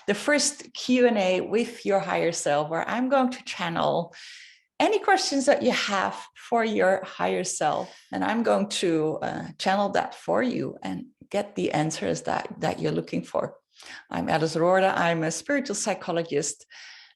the first Q&A with your higher self, where I'm going to channel any questions that you have for your higher self. And I'm going to channel that for you and get the answers that you're looking for. I'm Alice Roorda. I'm a spiritual psychologist.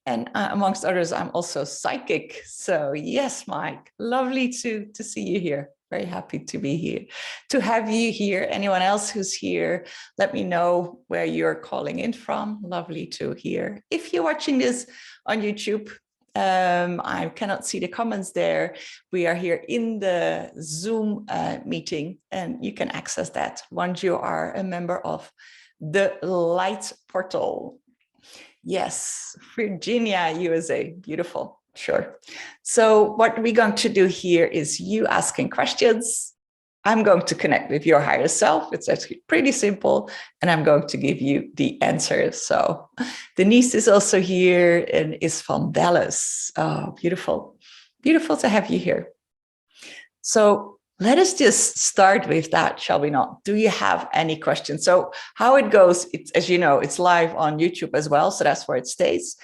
And amongst others, I'm also psychic. So yes, Mike, lovely to see you here. Very happy to be here, to have you here. Anyone else who's here, let me know where you're calling in from. Lovely to hear. If you're watching this on YouTube, I cannot see the comments there. We are here in the Zoom meeting, and you can access that once you are a member of the Light Portal. Yes, Virginia, USA, beautiful, sure. So what we're going to do here is you asking questions. I'm going to connect with your higher self. It's actually pretty simple, and I'm going to give you the answers. So Denise is also here and is from Dallas. Oh, beautiful. Beautiful to have you here. So let us just start with that, shall we not? Do you have any questions? So how it goes, it's, as you know, it's live on YouTube as well. So that's where it stays.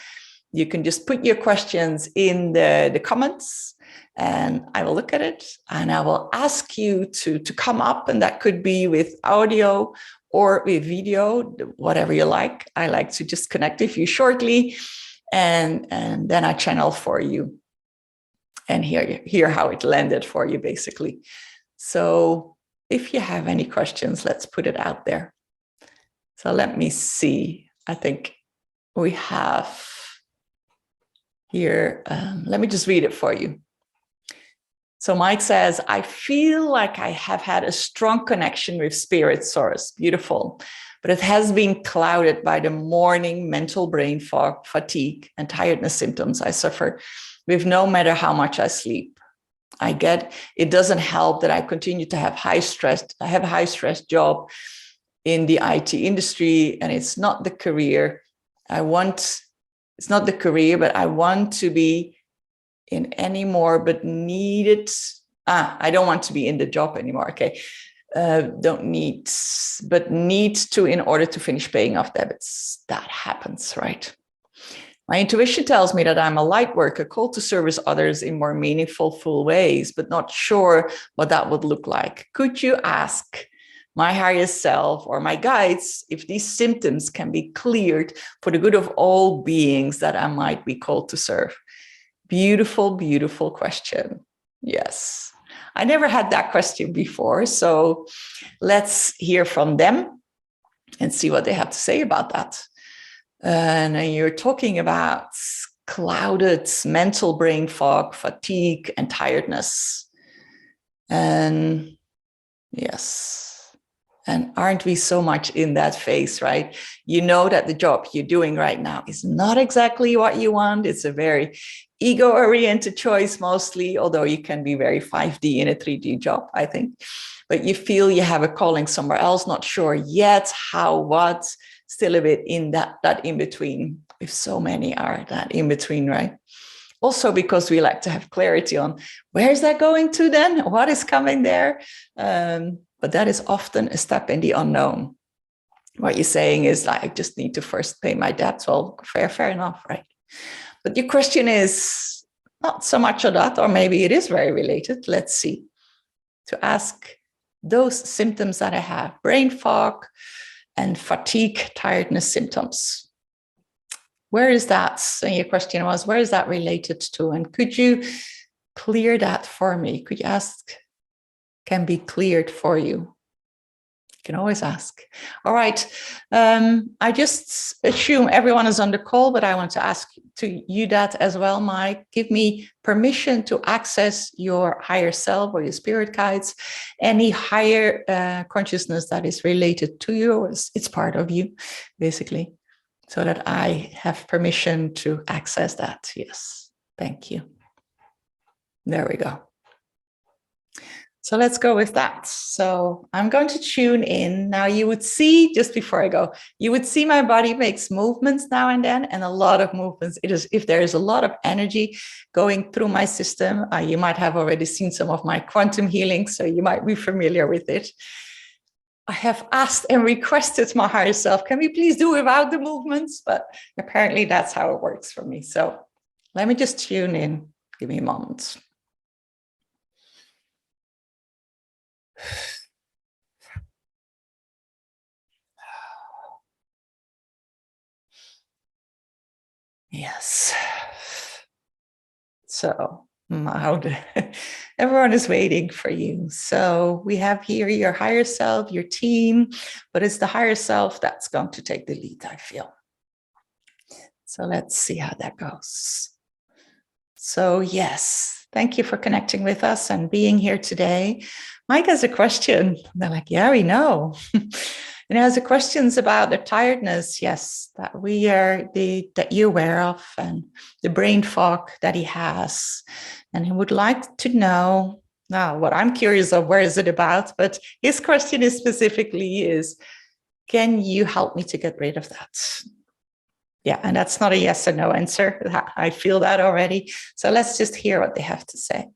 You can just put your questions in the comments, and I will look at it, and I will ask you to come up, and that could be with audio or with video, whatever you like. I like to just connect with you shortly, and then I channel for you and hear how it landed for you, basically. So if you have any questions, let's put it out there. So let me see. I think we have here, let me just read it for you. So Mike says, I feel like I have had a strong connection with spirit source. Beautiful. But it has been clouded by the morning mental brain fog, fatigue, and tiredness symptoms I suffer with no matter how much I sleep. I get it doesn't help that I continue to have high stress. I have a high stress job in the IT industry, and it's not the career I want. It's not the career, but I want to be in anymore, but needed. I don't want to be in the job anymore. Okay. Don't need, but need to in order to finish paying off debts. That happens, right? My intuition tells me that I'm a light worker called to service others in more meaningful, full ways, but not sure what that would look like. Could you ask my higher self or my guides if these symptoms can be cleared for the good of all beings that I might be called to serve? Beautiful, beautiful question. Yes. I never had that question before, so let's hear from them and see what they have to say about that. And you're talking about clouded mental brain fog, fatigue, and tiredness. And yes, and aren't we so much in that phase, right? You know that the job you're doing right now is not exactly what you want. It's a very ego-oriented choice mostly, although you can be very 5D in a 3D job, I think. But you feel you have a calling somewhere else, not sure yet how, what, still a bit in that in-between. If so many are that in-between, right? Also because we like to have clarity on where's that going to then? What is coming there? But that is often a step in the unknown. What you're saying is, I just need to first pay my debts. Well, fair enough, right? But your question is not so much of that, or maybe it is very related. Let's see. To ask those symptoms that I have, brain fog and fatigue, tiredness symptoms. Where is that? So your question was, where is that related to? And could you clear that for me? Could you ask, can be cleared for you? You can always ask. All right. I just assume everyone is on the call, but I want to ask to you that as well, Mike. Give me permission to access your higher self or your spirit guides, any higher consciousness that is related to you. It's part of you, basically, so that I have permission to access that. Yes. Thank you. There we go. So let's go with that. So I'm going to tune in. Now you would see, just before I go, you would see my body makes movements now and then, and a lot of movements. It is, if there is a lot of energy going through my system, you might have already seen some of my quantum healing, so you might be familiar with it. I have asked and requested my higher self, can we please do without the movements? But apparently that's how it works for me. So let me just tune in. Give me a moment. Yes. So everyone is waiting for you. So we have here your higher self, your team, but it's the higher self that's going to take the lead, I feel. So let's see how that goes. So yes, thank you for connecting with us and being here today. Mike has a question. They're like, yeah, we know. And has a questions about the tiredness, yes, that that you're aware of, and the brain fog that he has. And he would like to know, now what I'm curious of, where is it about? But his question is specifically is, can you help me to get rid of that? Yeah, and that's not a yes or no answer. I feel that already. So let's just hear what they have to say.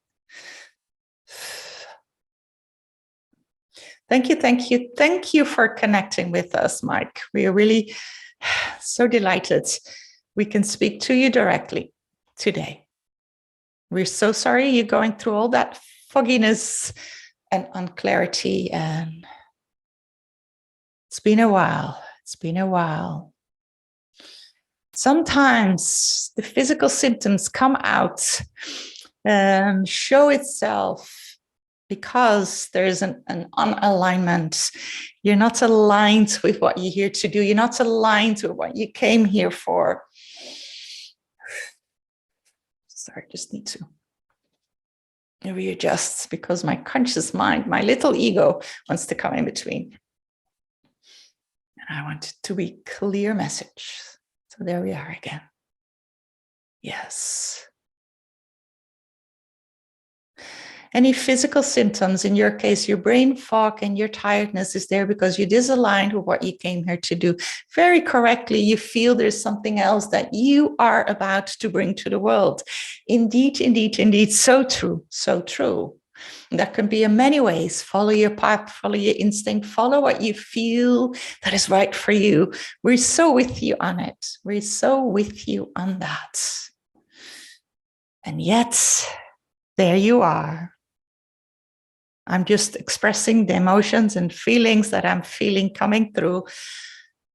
Thank you, thank you. Thank you for connecting with us, Mike. We are really so delighted we can speak to you directly today. We're so sorry you're going through all that fogginess and unclarity, and it's been a while. It's been a while. Sometimes the physical symptoms come out and show itself because there's an unalignment. You're not aligned with what you're here to do. You're not aligned with what you came here for. Sorry, just need to readjust because my conscious mind, my little ego, wants to come in between. And I want it to be clear message. So there we are again. Yes. Any physical symptoms, in your case, your brain fog and your tiredness is there because you're disaligned with what you came here to do. Very correctly, you feel there's something else that you are about to bring to the world. Indeed, indeed, indeed. So true, so true. That can be in many ways. Follow your path, follow your instinct, follow what you feel that is right for you. We're so with you on it. We're so with you on that. And yet, there you are. I'm just expressing the emotions and feelings that I'm feeling coming through.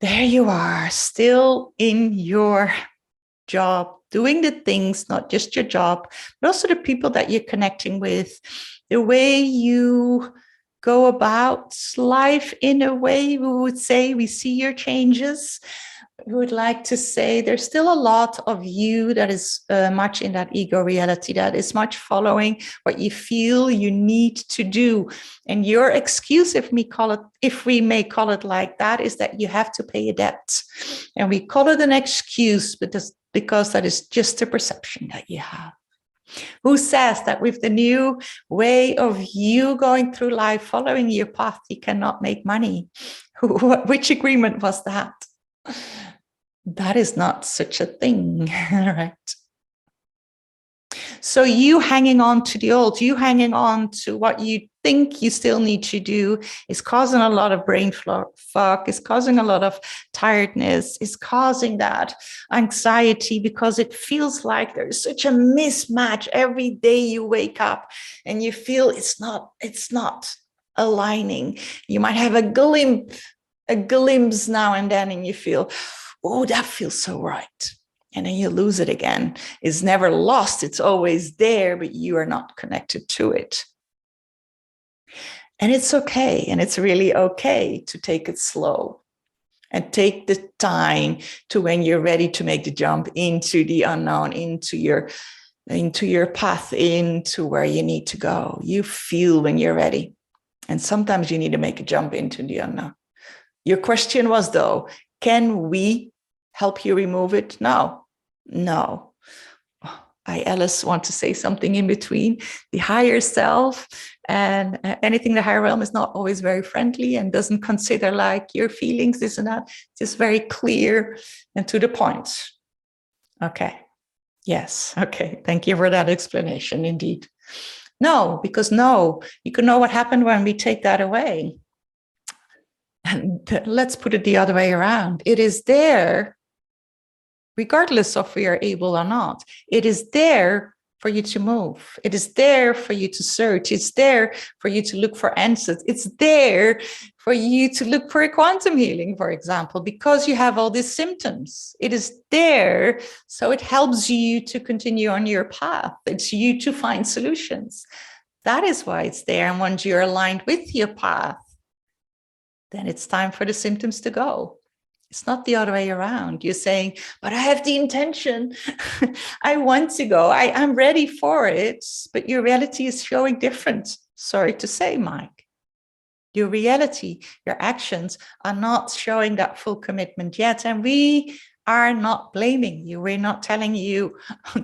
There you are, still in your job, doing the things, not just your job, but also the people that you're connecting with, the way you go about life. In a way, we would say we see your changes. We would like to say there's still a lot of you that is much in that ego reality, that is much following what you feel you need to do. And your excuse, if we may call it like that, is that you have to pay a debt. And we call it an excuse because that is just a perception that you have. Who says that with the new way of you going through life, following your path, you cannot make money? Which agreement was that? That is not such a thing, right? So you hanging on to the old, you hanging on to what you think you still need to do is causing a lot of brain fog, is causing a lot of tiredness, is causing that anxiety because it feels like there's such a mismatch. Every day you wake up and you feel it's not aligning. You might have a glimpse now and then and you feel, oh, that feels so right. And then you lose it again. It's never lost. It's always there, but you are not connected to it. And it's okay. And it's really okay to take it slow and take the time to when you're ready to make the jump into the unknown, into your path, into where you need to go. You feel when you're ready. And sometimes you need to make a jump into the unknown. Your question was, though, can we help you remove it? No. Alice, want to say something in between. The higher self and anything the higher realm is not always very friendly and doesn't consider like your feelings, this and that. Just very clear and to the point. Okay. Yes. Okay. Thank you for that explanation. Indeed. No, because you can know what happened when we take that away. And let's put it the other way around. It is there, regardless of if we are able or not. It is there for you to move. It is there for you to search. It's there for you to look for answers. It's there for you to look for a quantum healing, for example, because you have all these symptoms. It is there, so it helps you to continue on your path. It's you to find solutions. That is why it's there. And once you're aligned with your path, then it's time for the symptoms to go. It's not the other way around. You're saying, but I have the intention. I want to go. I'm ready for it. But your reality is showing different. Sorry to say, Mike. Your reality, your actions are not showing that full commitment yet. And we are not blaming you. We're not telling you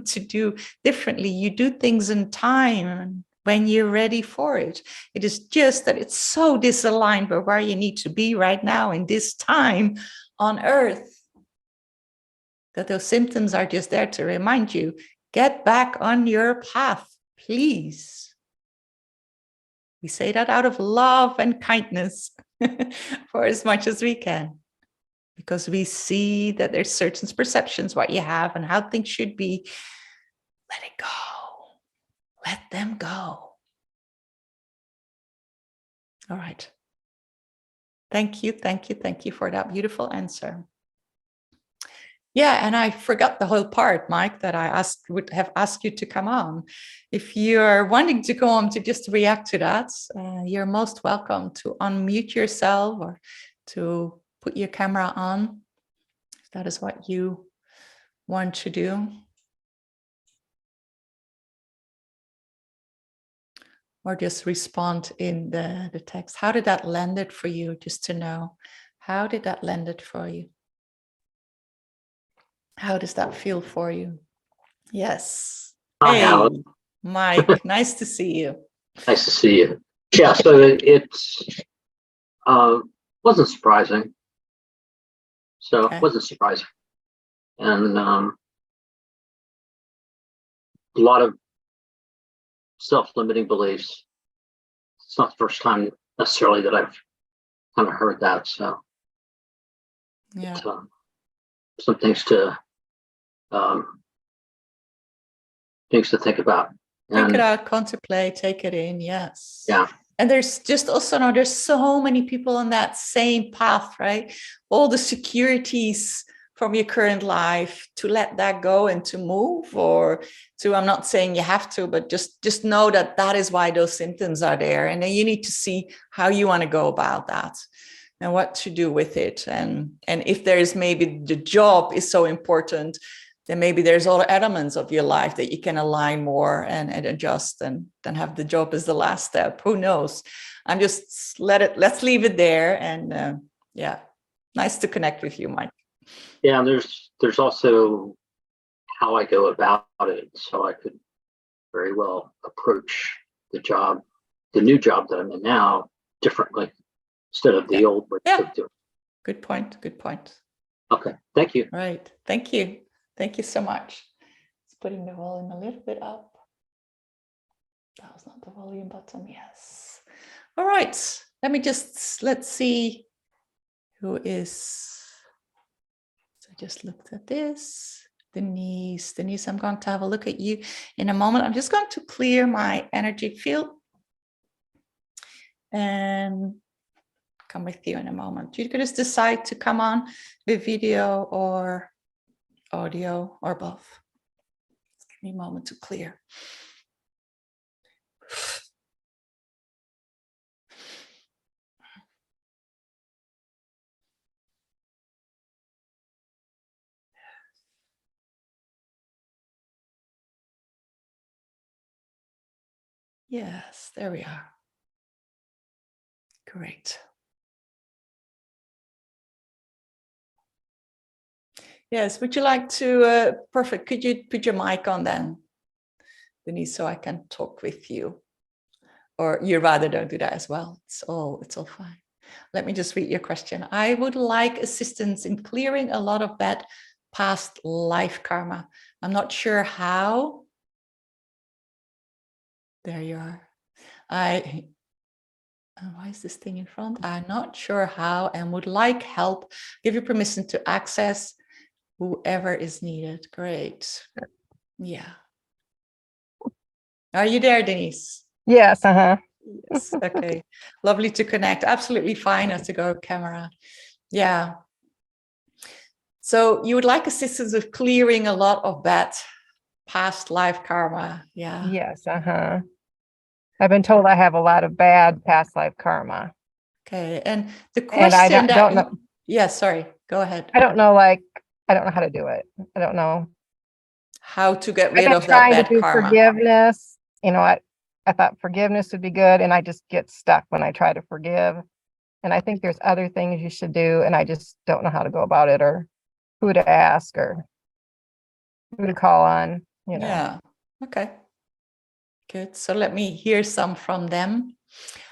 to do differently. You do things in time when you're ready for it. It is just that it's so disaligned with where you need to be right now in this time on Earth, that those symptoms are just there to remind you, get back on your path, please. We say that out of love and kindness for as much as we can, because we see that there's certain perceptions, what you have and how things should be. Let it go. Let them go. All right. Thank you for that beautiful answer. Yeah, and I forgot the whole part, Mike, that I would have asked you to come on. If you're wanting to go on to just react to that, you're most welcome to unmute yourself or to put your camera on, if that is what you want to do. Or just respond in the text. How did that land it for you, just to know? How did that land it for you? How does that feel for you? Yes. Hi, hey, Alice. Mike, nice to see you. Nice to see you. Yeah, so it's wasn't surprising. So Okay. it wasn't surprising. And a lot of self-limiting beliefs. It's not the first time necessarily that I've kind of heard that. So Yeah. Some things to think about. Think it out, contemplate, take it in. Yes. Yeah. And there's just also now there's so many people on that same path, right? All the securities from your current life, to let that go and to move, or to, I'm not saying you have to, but just know that that is why those symptoms are there. And then you need to see how you want to go about that and what to do with it. And if there is, maybe the job is so important, then maybe there's other elements of your life that you can align more and adjust, and then have the job as the last step. Who knows? I'm just let's leave it there. And yeah, nice to connect with you, Mike. Yeah, there's also how I go about it. So I could very well approach the new job that I'm in now, differently, instead of the old way of doing. Good point. Okay, thank you. Right. Thank you so much. It's putting the volume a little bit up. That was not the volume button. Yes. All right. Let's see who is. So I just looked at this. Denise, I'm going to have a look at you in a moment. I'm just going to clear my energy field and come with you in a moment. You could just decide to come on with video or audio or both. Just give me a moment to clear. Yes, there we are. Great. Yes, would you like to, perfect, could you put your mic on then, Denise, so I can talk with you? Or you rather don't do that as well. It's all fine. Let me just read your question. I would like assistance in clearing a lot of bad past life karma. I'm not sure how. There you are. Why is this thing in front? I'm not sure how and would like help. Give you permission to access whoever is needed. Great. Yeah. Are you there, Denise? Yes, uh-huh. Yes. Okay. Lovely to connect. Absolutely fine as to go camera. Yeah. So you would like assistance with clearing a lot of bad past life karma. Yeah. Yes, uh-huh. I've been told I have a lot of bad past life karma. Okay. And the And I question don't know. Yeah, sorry. Go ahead. I don't know, like, I don't know how to do it. I don't know. How to get I've rid been of that trying to bad do karma. forgiveness. You know, I thought forgiveness would be good, and I just get stuck when I try to forgive. And I think there's other things you should do, and I just don't know how to go about it, or who to ask, or who to call on, you know. Yeah. Okay. Good. So let me hear some from them.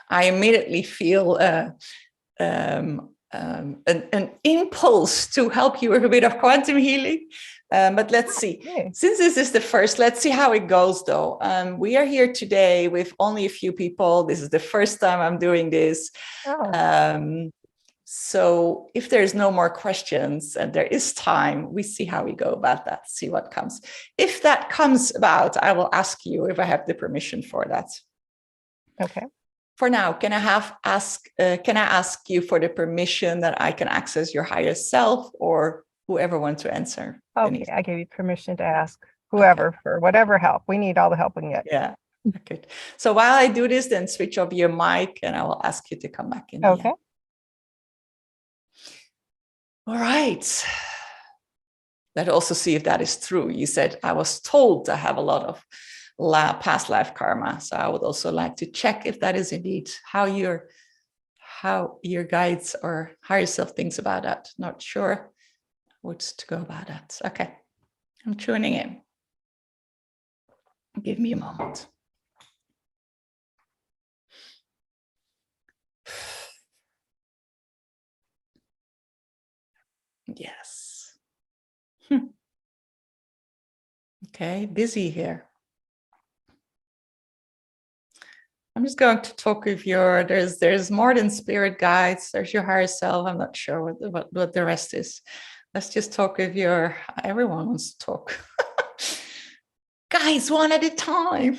I immediately feel an impulse to help you with a bit of quantum healing. But let's see. Okay. Since this is the first, let's see how it goes though. We are here today with only a few people. This is the first time I'm doing this. Oh. So if there's no more questions and there is time, we see how we go about that, see what comes. If that comes about, I will ask you if I have the permission for that. Okay. For now, can I ask you for the permission that I can access your higher self, or whoever wants to answer? Okay, Denise? I give you permission to ask whoever for whatever help. We need all the help we can get. Yeah. Good. So while I do this, then switch off your mic and I will ask you to come back in. Okay. All right. Let's also see if that is true. You said, I was told to have a lot of past life karma. So I would also like to check if that is indeed how your guides or higher self thinks about that. Not sure what's to go about that. Okay. I'm tuning in. Give me a moment. Yes. Okay, busy here. I'm just going to talk with your, there's more than spirit guides. There's your higher self. I'm not sure what the rest is. Let's just talk with your, everyone wants to talk. Guys, one at a time.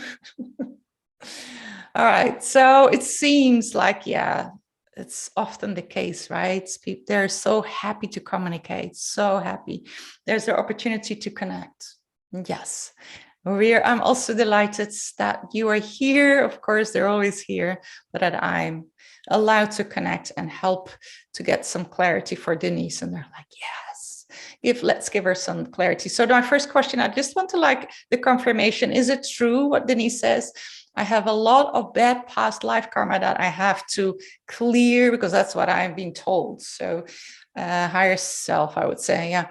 All right, so it seems like, yeah, it's often the case, right? They're so happy to communicate, so happy. There's an opportunity to connect. Yes. I'm also delighted that you are here. Of course, they're always here, but that I'm allowed to connect and help to get some clarity for Denise. And they're like, yes, let's give her some clarity. So my first question, I just want to like the confirmation. Is it true what Denise says? I have a lot of bad past life karma that I have to clear because that's what I've been told. So higher self, I would say, yeah.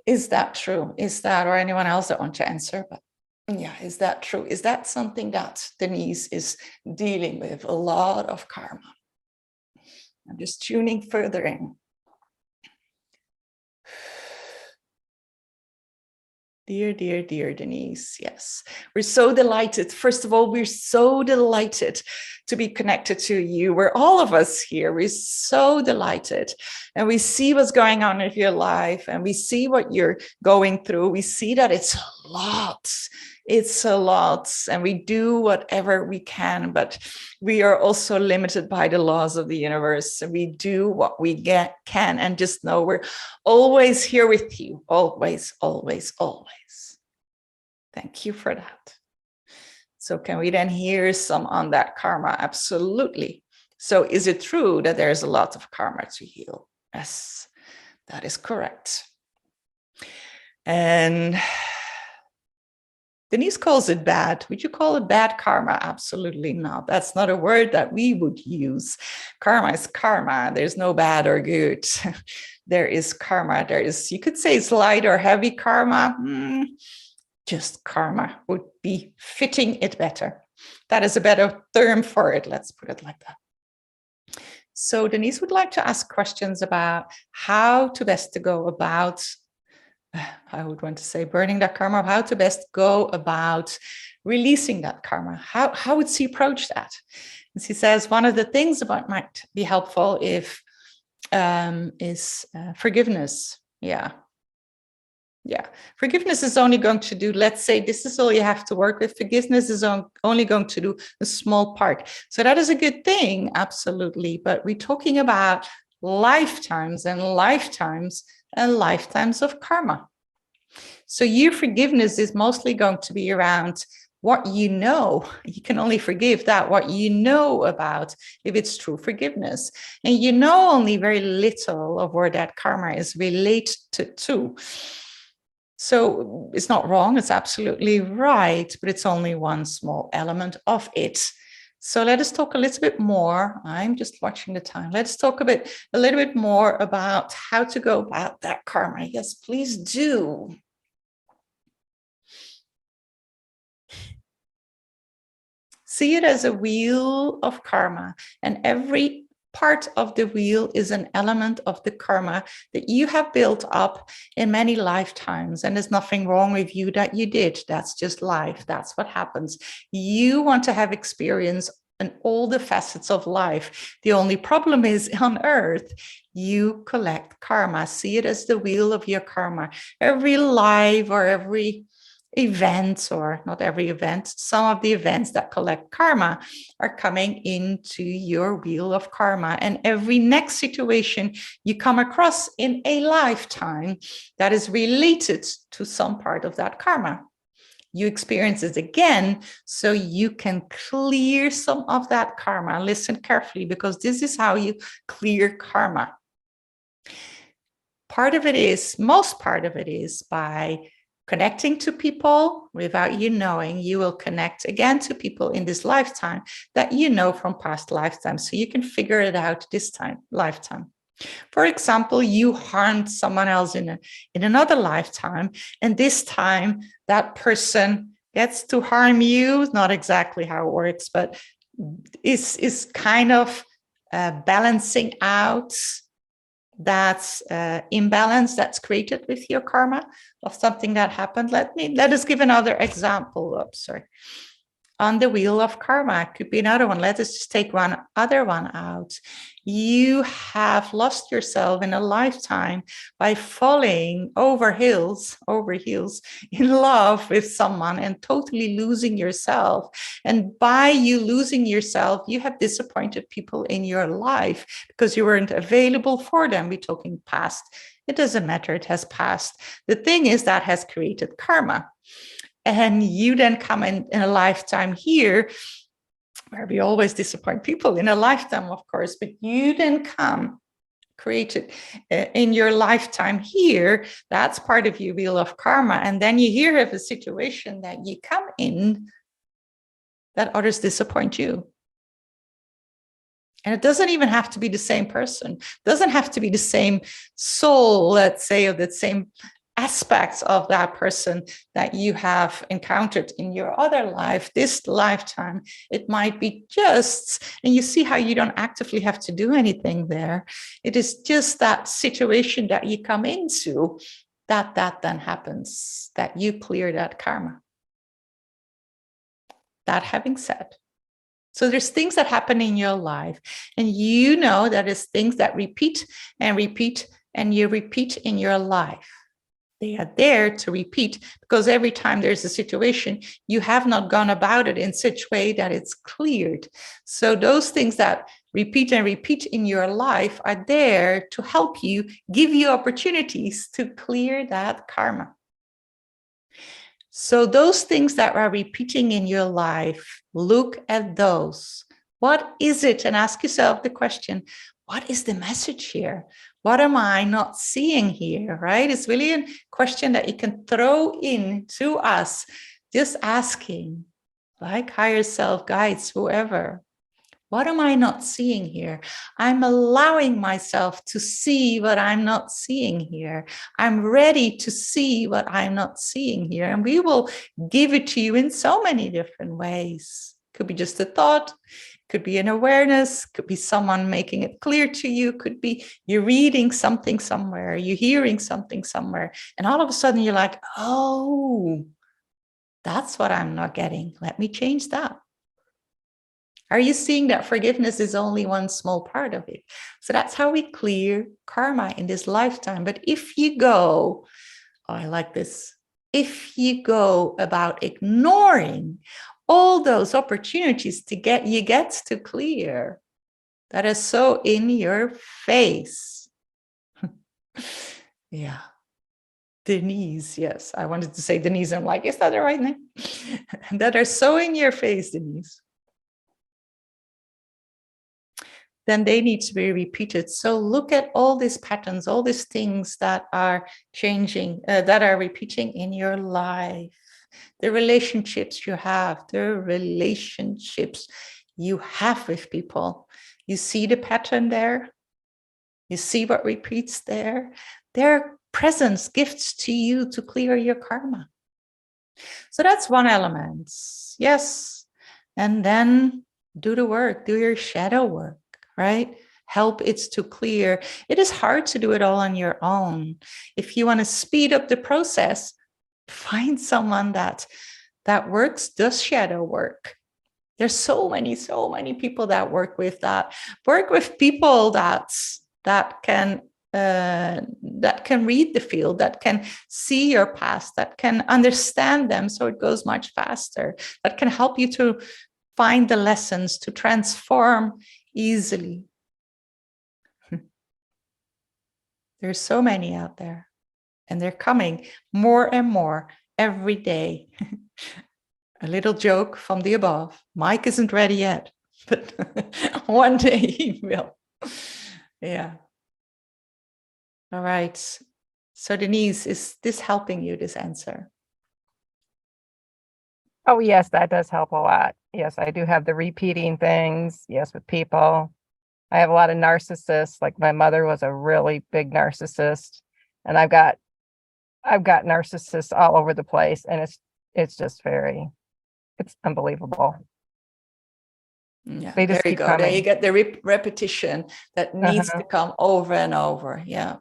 Is that true? Is that, or anyone else that wants to answer? But yeah, is that true? Is that something that Denise is dealing with? A lot of karma. I'm just tuning further in. Dear, dear, dear Denise, yes. We're so delighted. First of all, we're so delighted to be connected to you. We're all of us here. We're so delighted. And we see what's going on in your life and we see what you're going through. We see that it's a lot. It's a lot. And we do whatever we can, but we are also limited by the laws of the universe. And we do what we can and just know we're always here with you. Always, always, always. Thank you for that. So can we then hear some on that karma? Absolutely. So is it true that there's a lot of karma to heal? Yes, that is correct. And Denise calls it bad. Would you call it bad karma? Absolutely not. That's not a word that we would use. Karma is karma. There's no bad or good. There is karma. There is, you could say it's light or heavy karma. Just karma would be fitting it better. That is a better term for it. Let's put it like that. So Denise would like to ask questions about how to best to go about I would want to say burning that karma, how to best go about releasing that karma. How would she approach that? And she says one of the things that might be helpful is forgiveness. Yeah, forgiveness is only going to do, let's say this is all you have to work with. Forgiveness is only going to do a small part. So that is a good thing, absolutely. But we're talking about lifetimes and lifetimes and lifetimes of karma. So your forgiveness is mostly going to be around what you know. You can only forgive that what you know about, if it's true forgiveness. And you know only very little of where that karma is related to. So it's not wrong, it's absolutely right, but it's only one small element of it. So let us talk a little bit more. I'm just watching the time. Let's talk a little bit more about how to go about that karma. Yes, please do. See it as a wheel of karma, and every part of the wheel is an element of the karma that you have built up in many lifetimes. And there's nothing wrong with you that you did. That's just life. That's what happens. You want to have experience in all the facets of life. The only problem is on earth, you collect karma. See it as the wheel of your karma. Every life or every events, or not every event, some of the events that collect karma are coming into your wheel of karma. And every next situation you come across in a lifetime that is related to some part of that karma, you experience it again, so you can clear some of that karma. Listen carefully, because this is how you clear karma. Most part of it is by connecting to people without you knowing. You will connect again to people in this lifetime that you know from past lifetimes, so you can figure it out this lifetime. For example, you harmed someone else in another lifetime, and this time that person gets to harm you. Not exactly how it works, but is kind of balancing out that imbalance that's created with your karma of something that happened. Let us give another example. On the wheel of karma could be another one. Let us just take one other one out. You have lost yourself in a lifetime by falling over heels in love with someone and totally losing yourself. And by you losing yourself, you have disappointed people in your life because you weren't available for them. We're talking past. It doesn't matter. It has passed. The thing is that has created karma. And you then come in a lifetime here, where we always disappoint people in a lifetime, of course, but you then come created in your lifetime here. That's part of your wheel of karma. And then you here have a situation that you come in that others disappoint you. And it doesn't even have to be the same person. It doesn't have to be the same soul, let's say, or the same aspects of that person that you have encountered in your other life. This lifetime, it might be just, and you see how you don't actively have to do anything there. It is just that situation that you come into that then happens, that you clear that karma. That having said, so there's things that happen in your life, and you know that is things that repeat and repeat, and you repeat in your life. They are there to repeat, because every time there's a situation, you have not gone about it in such a way that it's cleared. So those things that repeat and repeat in your life are there to help you, give you opportunities to clear that karma. So those things that are repeating in your life, look at those. What is it? And ask yourself the question, what is the message here? What am I not seeing here, right? It's really a question that you can throw in to us, just asking, like higher self, guides, whoever. What am I not seeing here? I'm allowing myself to see what I'm not seeing here. I'm ready to see what I'm not seeing here. And we will give it to you in so many different ways. Could be just a thought. Could be an awareness, could be someone making it clear to you, could be you're reading something somewhere, you're hearing something somewhere, and all of a sudden you're like, oh, that's what I'm not getting. Let me change that. Are you seeing that forgiveness is only one small part of it? So that's how we clear karma in this lifetime. But if you go, oh, I like this. If you go about ignoring all those opportunities to get to clear, that is so in your face. Yeah. Denise, yes. I wanted to say Denise. I'm like, is that the right name? That are so in your face, Denise. Then they need to be repeated. So look at all these patterns, all these things that are changing, that are repeating in your life. The relationships you have, the relationships you have with people. You see the pattern there? You see what repeats there? They're presents, gifts to you to clear your karma. So that's one element. Yes. And then do the work, do your shadow work, right? Help it to clear. It is hard to do it all on your own. If you want to speed up the process, find someone that works, does shadow work. There's so many people that work with that. Work with people that can read the field, that can see your past, that can understand them, so it goes much faster. That can help you to find the lessons, to transform easily. There's so many out there, and they're coming more and more every day. A little joke from the above. Mike isn't ready yet, but one day he will. Yeah. All right. So Denise, is this helping you, this answer? Oh, yes, that does help a lot. Yes, I do have the repeating things. Yes, with people. I have a lot of narcissists. Like my mother was a really big narcissist, and I've got narcissists all over the place, and it's just it's unbelievable. Yeah, They just there you keep go. coming. There you get the repetition that needs to come over and over. Yeah.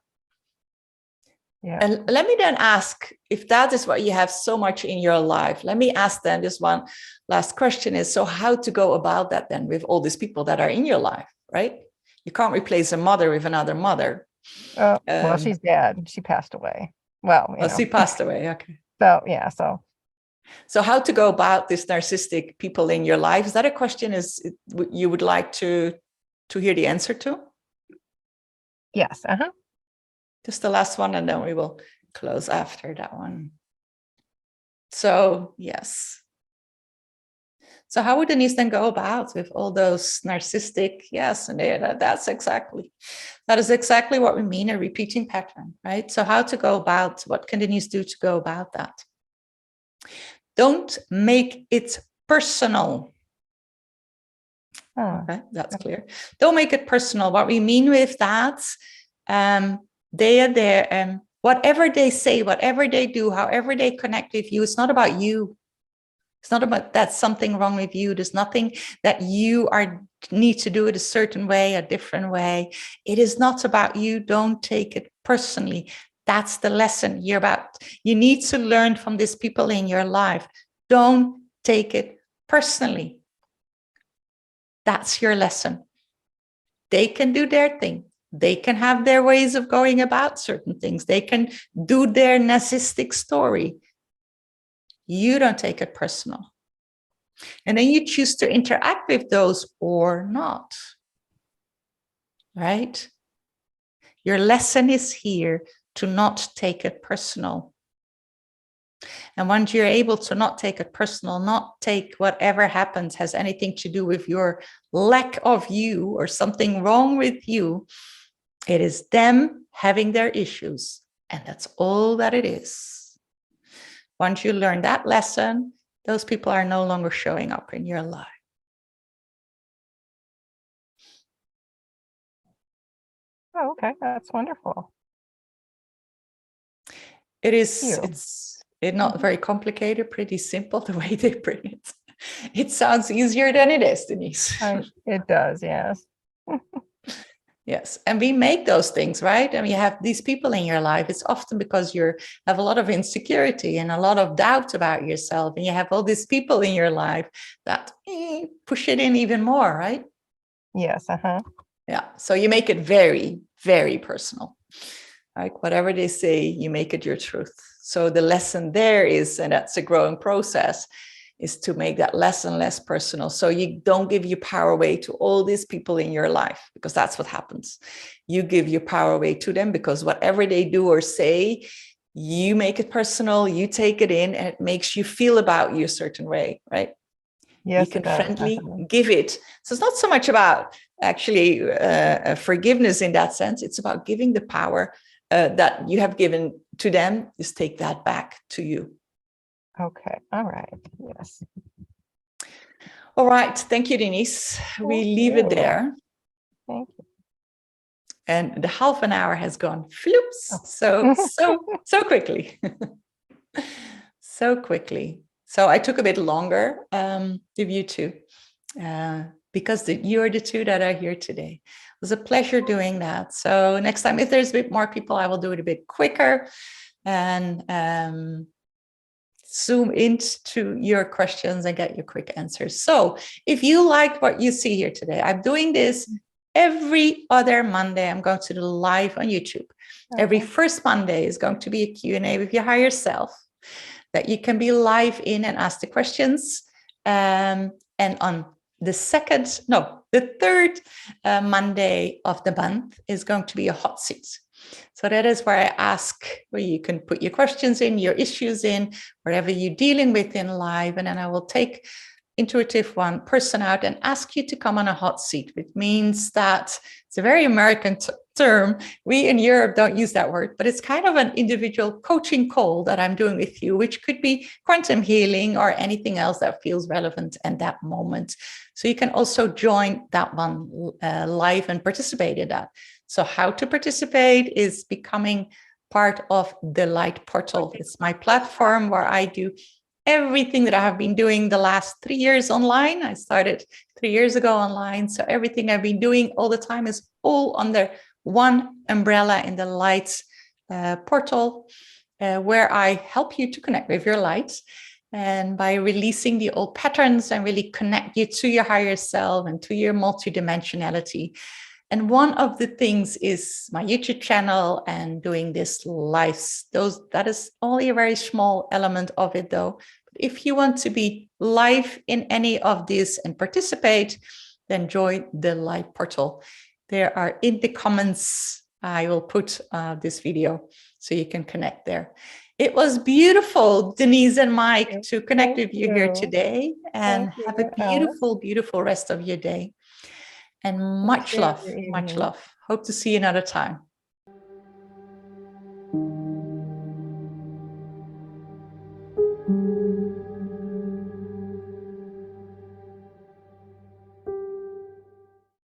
Yeah. And let me then ask, if that is what you have so much in your life, let me ask then this one last question is, so how to go about that then with all these people that are in your life, right? You can't replace a mother with another mother. Well, she's dead. She passed away. Well, she passed away. Okay. So, yeah. So how to go about this narcissistic people in your life? Is that a question you would like to hear the answer to? Yes. Just the last one, and then we will close after that one. So, yes. So how would Denise then go about with all those narcissistic? Yes, and that is exactly what we mean, a repeating pattern, right? So how to go about, what can Denise do to go about that? Don't make it personal. Okay, that's clear. Don't make it personal. What we mean with that, they are there, and whatever they say, whatever they do, however they connect with you, it's not about you. It's not about that's something wrong with you. There's nothing that you need to do it a certain way, a different way. It is not about you. Don't take it personally. That's the lesson you need to learn from these people in your life. Don't take it personally. That's your lesson. They can do their thing. They can have their ways of going about certain things. They can do their narcissistic story. You don't take it personal. And then you choose to interact with those or not. Right? Your lesson is here to not take it personal. And once you're able to not take it personal, not take whatever happens has anything to do with your lack of you or something wrong with you, it is them having their issues. And that's all that it is. Once you learn that lesson, those people are no longer showing up in your life. Oh, okay. That's wonderful. It's not very complicated, pretty simple the way they bring it. It sounds easier than it is, Denise. It does, yes. Yes. And we make those things, right? And you have these people in your life. It's often because you have a lot of insecurity and a lot of doubt about yourself. And you have all these people in your life that push it in even more, right? Yes. Yeah. So you make it very, very personal. Like whatever they say, you make it your truth. So the lesson there is, and that's a growing process, is to make that less and less personal. So you don't give your power away to all these people in your life, because that's what happens. You give your power away to them because whatever they do or say, you make it personal, you take it in, and it makes you feel about you a certain way, right? Yes, You can friendly give it. So it's not so much about actually forgiveness in that sense. It's about giving the power that you have given to them, is take that back to you. Okay. All right. Yes. All right. Thank you, Denise. We leave it there. Thank you. And the half an hour has gone floops. So quickly. So quickly. So I took a bit longer with you two, because you're the two that are here today. It was a pleasure doing that. So next time, if there's a bit more people, I will do it a bit quicker and zoom into your questions and get your quick answers. So if you like what you see here today, I'm doing this every other Monday. I'm going to do live on YouTube. Okay. Every first Monday is going to be a Q&A with your higher self that you can be live in and ask the questions. And on the third Monday of the month is going to be a hot seat. So that is where I ask, where you can put your questions in, your issues in, whatever you're dealing with in life. And then I will take intuitive one person out and ask you to come on a hot seat, which means that it's a very American term. We in Europe don't use that word, but it's kind of an individual coaching call that I'm doing with you, which could be quantum healing or anything else that feels relevant at that moment. So you can also join that one live and participate in that. So how to participate is becoming part of the Light Portal. It's my platform where I do everything that I have been doing the last 3 years online. I started 3 years ago online. So everything I've been doing all the time is all under one umbrella in the Light Portal, where I help you to connect with your light. And by releasing the old patterns and really connect you to your higher self and to your multidimensionality. And one of the things is my YouTube channel and doing this lives. That is only a very small element of it, though. If you want to be live in any of this and participate, then join the Light Portal. There are in the comments, I will put this video so you can connect there. It was beautiful, Denise and Mike, to connect with you here today, and have a beautiful, beautiful rest of your day. And much love, much love. Hope to see you another time.